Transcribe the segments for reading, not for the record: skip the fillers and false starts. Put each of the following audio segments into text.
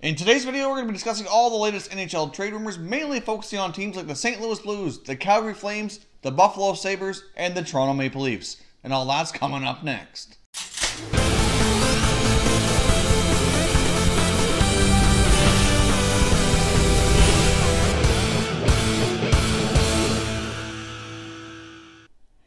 In today's video, we're going to be discussing all the latest NHL trade rumors, mainly focusing on teams like the St. Louis Blues, the Calgary Flames, the Buffalo Sabres, and the Toronto Maple Leafs. And all that's coming up next.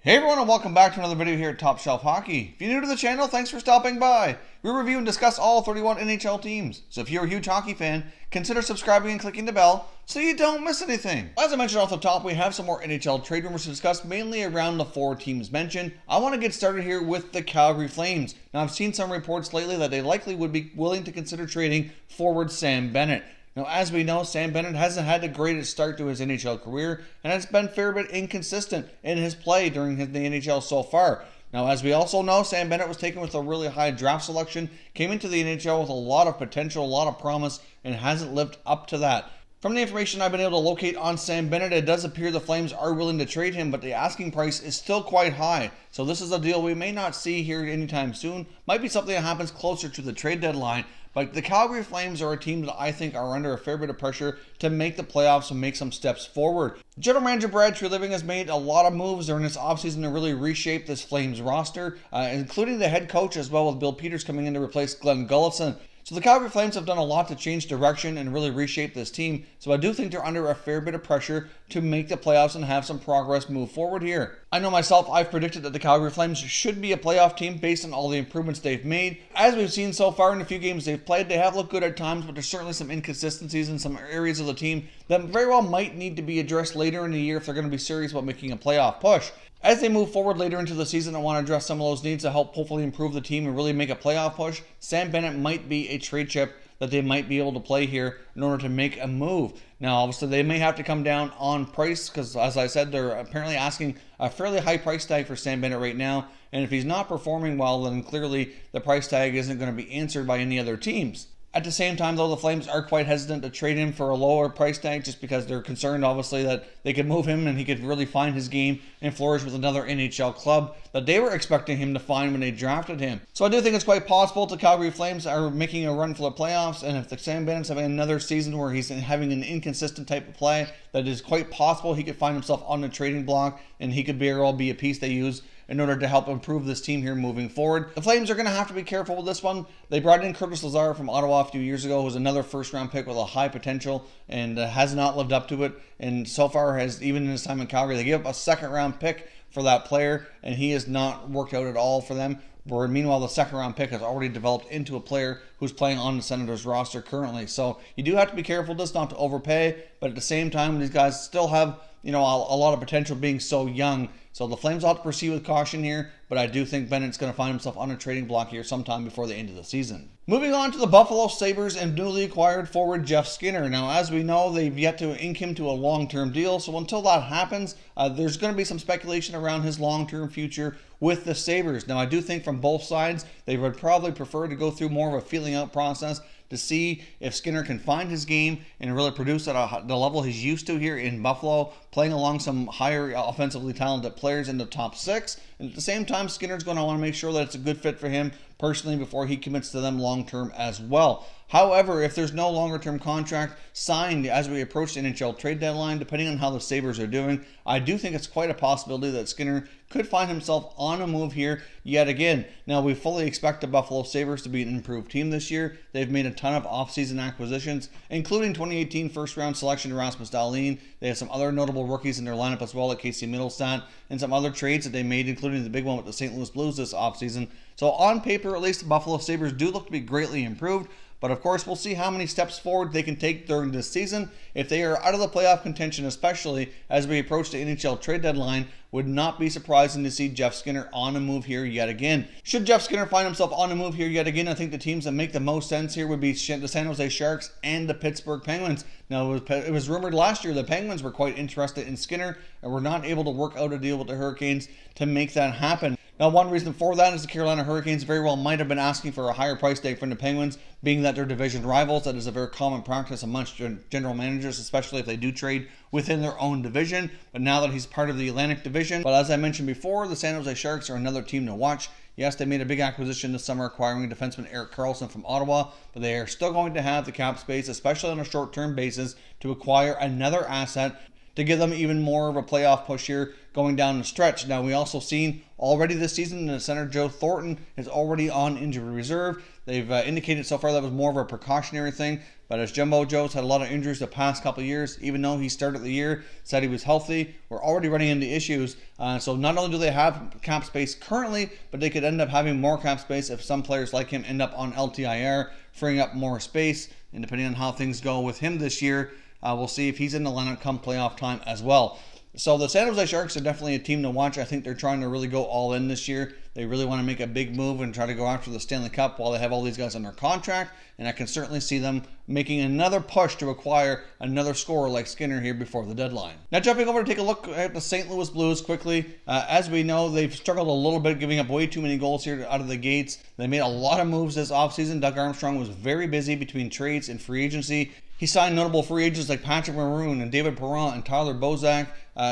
Hey everyone, and welcome back to another video here at Top Shelf Hockey. If you're new to the channel, thanks for stopping by. We review and discuss all 31 NHL teams. So if you're a huge hockey fan, consider subscribing and clicking the bell so you don't miss anything. As I mentioned off the top, we have some more NHL trade rumors to discuss, mainly around the four teams mentioned. I want to get started here with the Calgary Flames. Now, I've seen some reports lately that they likely would be willing to consider trading forward Sam Bennett. Now, as we know, Sam Bennett hasn't had the greatest start to his NHL career and has been a fair bit inconsistent in his play during the NHL so far. Now, as we also know, Sam Bennett was taken with a really high draft selection, came into the NHL with a lot of potential, a lot of promise, and hasn't lived up to that. From the information I've been able to locate on Sam Bennett, it does appear the Flames are willing to trade him, but the asking price is still quite high. So this is a deal we may not see here anytime soon. Might be something that happens closer to the trade deadline. But the Calgary Flames are a team that I think are under a fair bit of pressure to make the playoffs and make some steps forward. General Manager Brad Treliving has made a lot of moves during this offseason to really reshape this Flames roster, including the head coach as well, with Bill Peters coming in to replace Glenn Gullifson. So the Calgary Flames have done a lot to change direction and really reshape this team. So I do think they're under a fair bit of pressure to make the playoffs and have some progress move forward here. I know myself, I've predicted that the Calgary Flames should be a playoff team based on all the improvements they've made. As we've seen so far in the few games they've played, they have looked good at times, but there's certainly some inconsistencies in some areas of the team that very well might need to be addressed later in the year if they're going to be serious about making a playoff push. As they move forward later into the season, I want to address some of those needs to help hopefully improve the team and really make a playoff push. Sam Bennett might be a trade chip that they might be able to play here in order to make a move. Now, obviously, they may have to come down on price because, as I said, they're apparently asking a fairly high price tag for Sam Bennett right now. And if he's not performing well, then clearly the price tag isn't going to be answered by any other teams. At the same time, though, the Flames are quite hesitant to trade him for a lower price tag just because they're concerned, obviously, that they could move him and he could really find his game and flourish with another NHL club that they were expecting him to find when they drafted him. So I do think it's quite possible the Calgary Flames are making a run for the playoffs, and if the Sam Bennett's having another season where he's having an inconsistent type of play, that is quite possible he could find himself on the trading block and he could very well be a piece they use in order to help improve this team here moving forward. The Flames are going to have to be careful with this one. They brought in Curtis Lazar from Ottawa a few years ago, who was another first-round pick with a high potential and has not lived up to it. And so far, even in his time in Calgary, they gave up a second-round pick for that player, and he has not worked out at all for them. Where meanwhile, the second-round pick has already developed into a player who's playing on the Senators roster currently. So you do have to be careful just not to overpay, but at the same time, these guys still have a lot of potential being so young. So the Flames ought to proceed with caution here, but I do think Bennett's going to find himself on a trading block here sometime before the end of the season. Moving on to the Buffalo Sabres and newly acquired forward Jeff Skinner. Now, as we know, they've yet to ink him to a long-term deal, so until that happens, there's going to be some speculation around his long-term future with the Sabres. Now, I do think from both sides, they would probably prefer to go through more of a feeling out process to see if Skinner can find his game and really produce at the level he's used to here in Buffalo, playing along some higher offensively talented players in the top six. And at the same time, Skinner's going to want to make sure that it's a good fit for him personally before he commits to them long-term as well. However, if there's no longer-term contract signed as we approach the NHL trade deadline, depending on how the Sabres are doing, I do think it's quite a possibility that Skinner could find himself on a move here yet again. Now, we fully expect the Buffalo Sabres to be an improved team this year. They've made a ton of offseason acquisitions, including 2018 first-round selection Rasmus Dahlin. They have some other notable rookies in their lineup as well, like Casey Middlestat, and some other trades that they made, including the big one with the St. Louis Blues this offseason. So on paper, at least, the Buffalo Sabres do look to be greatly improved. But of course, we'll see how many steps forward they can take during this season. If they are out of the playoff contention, especially as we approach the NHL trade deadline, would not be surprising to see Jeff Skinner on a move here yet again. Should Jeff Skinner find himself on a move here yet again, I think the teams that make the most sense here would be the San Jose Sharks and the Pittsburgh Penguins. Now, it was rumored last year the Penguins were quite interested in Skinner and were not able to work out a deal with the Hurricanes to make that happen. Now, one reason for that is the Carolina Hurricanes very well might have been asking for a higher price tag from the Penguins, being that they're division rivals. That is a very common practice amongst general managers, especially if they do trade within their own division. But now that he's part of the Atlantic Division, but as I mentioned before, the San Jose Sharks are another team to watch. Yes, they made a big acquisition this summer acquiring defenseman Erik Karlsson from Ottawa, but they are still going to have the cap space, especially on a short-term basis, to acquire another asset to give them even more of a playoff push here going down the stretch. Now, we also seen already this season the center Joe Thornton is already on injury reserve. They've indicated so far that was more of a precautionary thing, but as Jumbo Joe's had a lot of injuries the past couple of years, even though he started the year, said he was healthy, we're already running into issues. So not only do they have cap space currently, but they could end up having more cap space if some players like him end up on LTIR, freeing up more space. And depending on how things go with him this year, we'll see if he's in the lineup come playoff time as well. So the San Jose Sharks are definitely a team to watch. I think they're trying to really go all in this year. They really want to make a big move and try to go after the Stanley Cup while they have all these guys under contract. And I can certainly see them making another push to acquire another scorer like Skinner here before the deadline. Now jumping over to take a look at the St. Louis Blues quickly. As we know, they've struggled a little bit, giving up way too many goals here out of the gates. They made a lot of moves this offseason. Doug Armstrong was very busy between trades and free agency. He signed notable free agents like Patrick Maroon and David Perron and Tyler Bozak.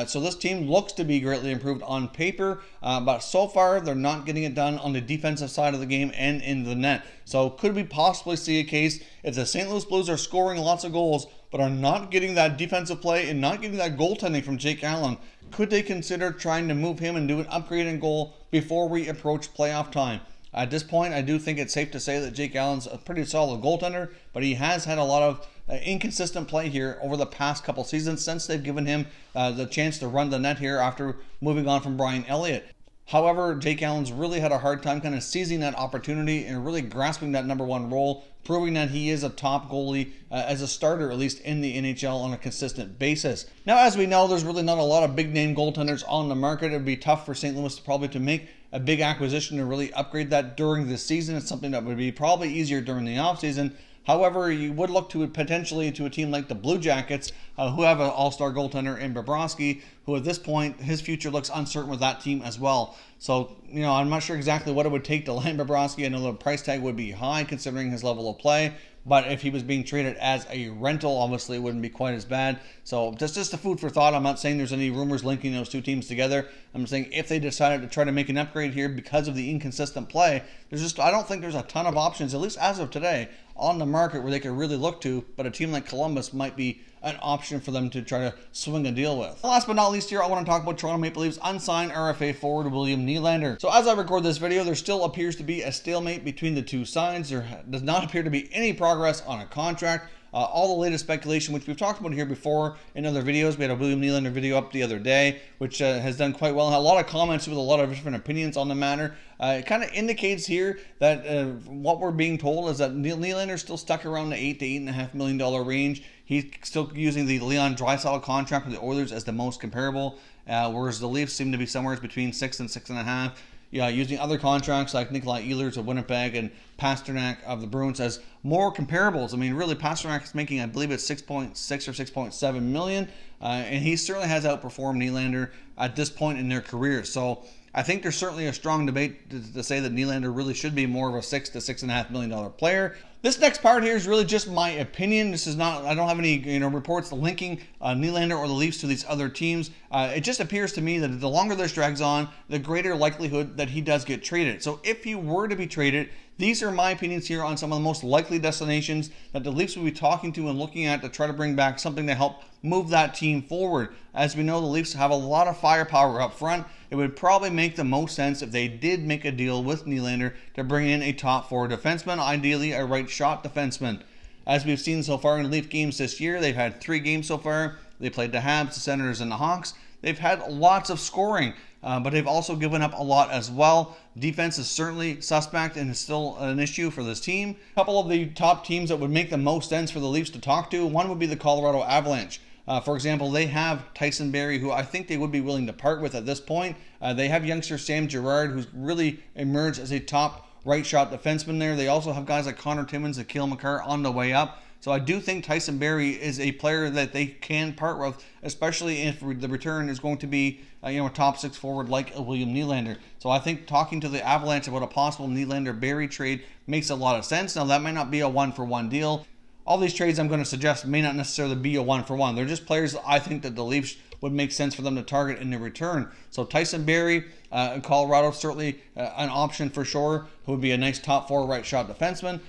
So this team looks to be greatly improved on paper, but so far they're not getting it done on the defensive side of the game and in the net. So could we possibly see a case if the St. Louis Blues are scoring lots of goals but are not getting that defensive play and not getting that goaltending from Jake Allen? Could they consider trying to move him and do an upgrade in goal before we approach playoff time? At this point, I do think it's safe to say that Jake Allen's a pretty solid goaltender, but he has had a lot of inconsistent play here over the past couple seasons since they've given him the chance to run the net here after moving on from Brian Elliott. However, Jake Allen's really had a hard time kind of seizing that opportunity and really grasping that #1 role, proving that he is a top goalie as a starter, at least in the NHL, on a consistent basis. Now, as we know, there's really not a lot of big-name goaltenders on the market. It would be tough for St. Louis to make a big acquisition to really upgrade that during the season. It's something that would be probably easier during the offseason. However, you would look to potentially to a team like the Blue Jackets, who have an all-star goaltender in Bobrovsky, who at this point, his future looks uncertain with that team as well. So, I'm not sure exactly what it would take to land Bobrovsky. I know the price tag would be high considering his level of play, but if he was being traded as a rental, obviously it wouldn't be quite as bad. So that's just a food for thought. I'm not saying there's any rumors linking those two teams together. I'm saying if they decided to try to make an upgrade here because of the inconsistent play, I don't think there's a ton of options, at least as of today, on the market where they could really look to, but a team like Columbus might be an option for them to try to swing a deal with. Last but not least here, I want to talk about Toronto Maple Leafs unsigned RFA forward William Nylander. So as I record this video, there still appears to be a stalemate between the two sides. There does not appear to be any progress on a contract. All the latest speculation, which we've talked about here before in other videos. We had a William Nylander video up the other day, which has done quite well. Had a lot of comments with a lot of different opinions on the matter. It kind of indicates here that what we're being told is that Nylander's still stuck around the $8 to $8.5 million range. He's still using the Leon Draisaitl contract with the Oilers as the most comparable, whereas the Leafs seem to be somewhere between 6 and 6.5. Using other contracts like Nikolai Ehlers of Winnipeg and Pasternak of the Bruins as more comparables. I mean, really, Pasternak is making, I believe it's 6.6 or 6.7 million, and he certainly has outperformed Nylander at this point in their careers. So I think there's certainly a strong debate to say that Nylander really should be more of a $6 to $6.5 million player. This next part here is really just my opinion. This is not, I don't have any reports linking Nylander or the Leafs to these other teams. It just appears to me that the longer this drags on, the greater likelihood that he does get traded. So if he were to be traded, these are my opinions here on some of the most likely destinations that the Leafs will be talking to and looking at to try to bring back something to help move that team forward. As we know, the Leafs have a lot of firepower up front. It would probably make the most sense if they did make a deal with Nylander to bring in a top 4 defenseman, ideally a right shot defenseman. As we've seen so far in Leaf games this year, they've had 3 games so far. They played the Habs, the Senators, and the Hawks. They've had lots of scoring, but they've also given up a lot as well. Defense is certainly suspect and is still an issue for this team. A couple of the top teams that would make the most sense for the Leafs to talk to, one would be the Colorado Avalanche. For example, they have Tyson Barrie, who I think they would be willing to part with at this point. They have youngster Sam Girard, who's really emerged as a top right shot defenseman there. They also have guys like Connor Timmins and Cale Makar on the way up. So I do think Tyson Barrie is a player that they can part with, especially if the return is going to be a top 6 forward like a William Nylander. So I think talking to the Avalanche about a possible Nylander-Barrie trade makes a lot of sense. Now that might not be a 1-for-1 deal. all these trades I'm going to suggest may not necessarily be a one-for-one. They're just players that I think that the Leafs would make sense for them to target in the return. So Tyson Barrie in Colorado, certainly an option for sure, who would be a nice top 4 right shot defenseman.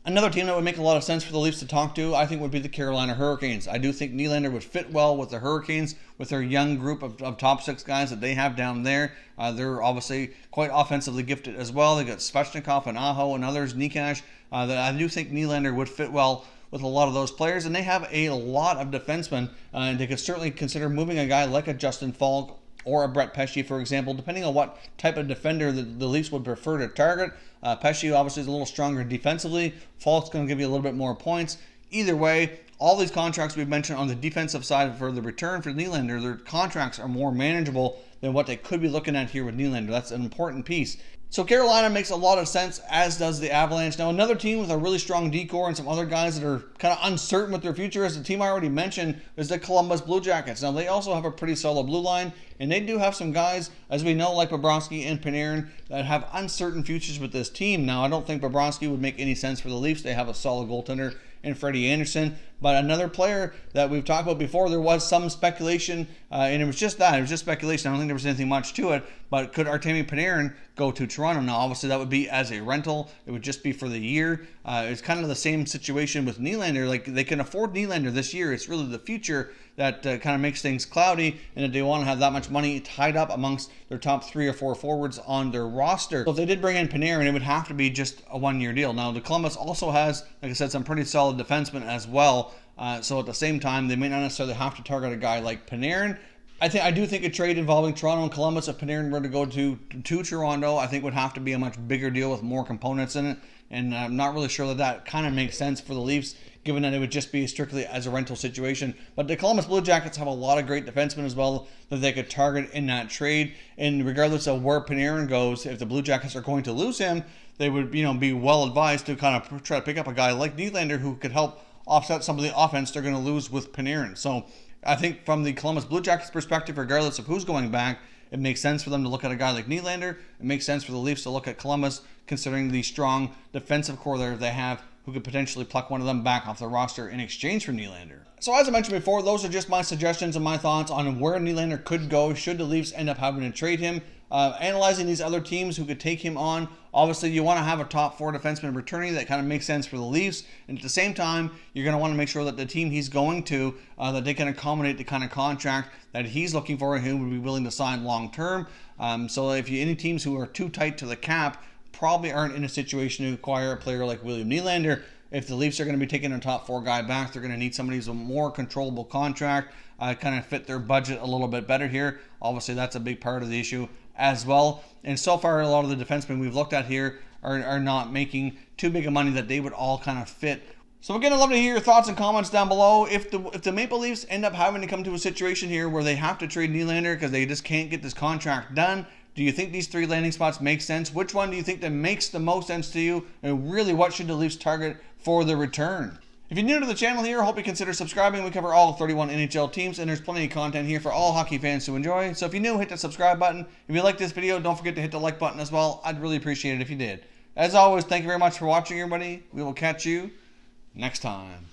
Another team that would make a lot of sense for the Leafs to talk to, I think, would be the Carolina Hurricanes. I do think Nylander would fit well with the Hurricanes, with their young group of top 6 guys that they have down there. They're obviously quite offensively gifted as well. They got Svechnikov and Aho and others, Nikash. That I do think Nylander would fit well with a lot of those players, and they have a lot of defensemen, and they could certainly consider moving a guy like a Justin Falk or a Brett Pesce, for example, depending on what type of defender the Leafs would prefer to target. Pesce obviously is a little stronger defensively. Falk's going to give you a little bit more points. Either way, all these contracts we've mentioned on the defensive side for the return for Nylander, their contracts are more manageable than what they could be looking at here with Nylander. That's an important piece. So Carolina makes a lot of sense, as does the Avalanche. Now, another team with a really strong decor and some other guys that are kind of uncertain with their future, as the team I already mentioned, is the Columbus Blue Jackets. Now, they also have a pretty solid blue line, and they do have some guys, as we know, like Bobrovsky and Panarin, that have uncertain futures with this team. Now, I don't think Bobrovsky would make any sense for the Leafs. They have a solid goaltender in Freddie Anderson. But another player that we've talked about before, there was some speculation, and it was just that. It was just speculation. I don't think there was anything much to it. But could Artemi Panarin go to Toronto? Now, obviously, that would be as a rental. It would just be for the year. It's kind of the same situation with Nylander. Like, they can afford Nylander this year. It's really the future that kind of makes things cloudy, and that they want to have that much money tied up amongst their top 3 or 4 forwards on their roster. So if they did bring in Panarin, it would have to be just a one-year deal. Now, the Columbus also has, like I said, some pretty solid defensemen as well. So at the same time, they may not necessarily have to target a guy like Panarin. I do think a trade involving Toronto and Columbus, if Panarin were to go to Toronto, I think would have to be a much bigger deal with more components in it. And I'm not really sure that kind of makes sense for the Leafs, given that it would just be strictly as a rental situation. But the Columbus Blue Jackets have a lot of great defensemen as well that they could target in that trade. And regardless of where Panarin goes, if the Blue Jackets are going to lose him, they would, be well advised to kind of try to pick up a guy like Nylander who could help offset some of the offense they're going to lose with Panarin. So I think from the Columbus Blue Jackets perspective, regardless of who's going back, it makes sense for them to look at a guy like Nylander. It makes sense for the Leafs to look at Columbus, considering the strong defensive core there they have, who could potentially pluck one of them back off the roster in exchange for Nylander. So as I mentioned before, those are just my suggestions and my thoughts on where Nylander could go should the Leafs end up having to trade him. Analyzing these other teams who could take him on, obviously you want to have a top 4 defenseman returning. That kind of makes sense for the Leafs, and at the same time you're going to want to make sure that the team he's going to, that they can accommodate the kind of contract that he's looking for and who would be willing to sign long term. So if any teams who are too tight to the cap probably aren't in a situation to acquire a player like William Nylander. If the Leafs are going to be taking a top 4 guy back, they're going to need somebody who's a more controllable contract, kind of fit their budget a little bit better here. Obviously, that's a big part of the issue as well. And so far, a lot of the defensemen we've looked at here are not making too big of money that they would all kind of fit. So again, I'd love to hear your thoughts and comments down below. If the Maple Leafs end up having to come to a situation here where they have to trade Nylander because they just can't get this contract done, do you think these 3 landing spots make sense? Which one do you think that makes the most sense to you? And really, what should the Leafs target for the return? If you're new to the channel here, I hope you consider subscribing. We cover all 31 NHL teams, and there's plenty of content here for all hockey fans to enjoy. So if you're new, hit that subscribe button. If you like this video, don't forget to hit the like button as well. I'd really appreciate it if you did. As always, thank you very much for watching, everybody. We will catch you next time.